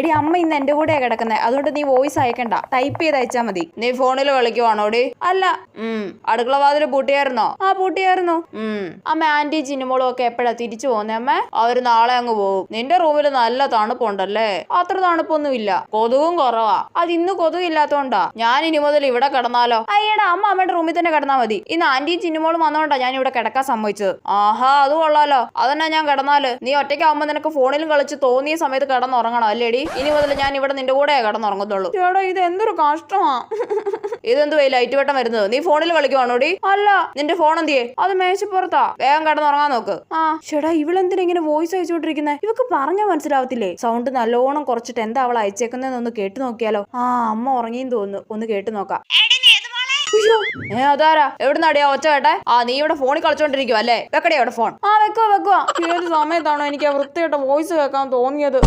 എടി അമ്മ ഇന്ന് എന്റെ കൂടെയാ കിടക്കുന്നത്, അതുകൊണ്ട് നീ വോയിസ് അയക്കണ്ട, ടൈപ്പ് ചെയ്ത് അയച്ചാ മതി. നീ ഫോണിൽ കളിക്കുവാണോടി? അല്ല. അടുക്കള വാതില് പൂട്ടിയായിരുന്നോ? ആ പൂട്ടിയായിരുന്നു. അമ്മ ആന്റി ചിന്നുമോളും ഒക്കെ എപ്പോഴാ തിരിച്ചു പോകുന്നേ അമ്മ? അവര് നാളെ അങ്ങ് പോകും. നിന്റെ റൂമിൽ നല്ല തണുപ്പുണ്ടല്ലേ? അത്ര തണുപ്പൊന്നും ഇല്ല, കൊതുകും കുറവാ. അത് ഇന്ന് കൊതുക് ഇല്ലാത്തോണ്ടാ. ഞാൻ ഇനി മുതൽ ഇവിടെ കിടന്നാലോ? അയ്യടാ, അമ്മ അമ്മയുടെ റൂമിൽ തന്നെ കിടന്നാ മതി. ഇന്ന് ആന്റിയും ചിന്നുമോളും വന്നോണ്ടാ ഞാൻ ഇവിടെ കിടക്കാൻ സമ്മതിച്ചത്. ആഹാ, അത് കൊള്ളാലോ. അതന്നെ ഞാൻ കിടന്നാല്. നീ ഒറ്റയ്ക്കാവുമ്പോ നിനക്ക് ഫോണിലും കളിച്ച് തോന്നിയ സമയത്ത് കിടന്നുറങ്ങണം അല്ലേടി? ഇനി മുതൽ ഞാൻ ഇവിടെ നിന്റെ കൂടെ കിടന്നുറങ്ങത്തുള്ളൂ. ചേട്ടാ, ഇത് എന്തൊരു കഷ്ടമാ. ഇതെന്ത് പോയി ലൈറ്റ് വെട്ടം വരുന്നത്? നീ ഫോണിൽ കളിക്കുവാണോടി? അല്ല. നിന്റെ ഫോൺ എന്തിയേ? അത് മേശപ്പുറത്താ. വേഗം കിടന്നുറങ്ങാൻ നോക്ക്. ആ ചേട്ടാ, ഇവളെന്തിനാ ഇങ്ങനെ വോയിസ് അയച്ചുകൊണ്ടിരിക്കുന്നത്? ഇവക്ക് പറഞ്ഞാൽ മനസ്സിലാവത്തില്ലേ? സൗണ്ട് നല്ലോണം കുറച്ചിട്ട് എന്താ അവൾ അയച്ചേക്കുന്നതെന്നൊന്ന് കേട്ടു നോക്കിയാലോ? ആ, അമ്മ ഉറങ്ങിയെന്ന് തോന്നുന്നു. ഒന്ന് കേട്ടു നോക്കാം. അതാരാ? എവിടുന്നാടിയാ ഒച്ച കേട്ടെ? ആ, നീ ഇവിടെ ഫോണിൽ കളിച്ചോണ്ടിരിക്കുവ അല്ലേ? വെക്കടിയാ ഇവിടെ ഫോൺ. ആ, വെക്കുവാ. ഏത് സമയത്താണോ എനിക്ക് ആ വൃത്തിയായിട്ട വോയിസ് കേൾക്കാൻ തോന്നിയത്?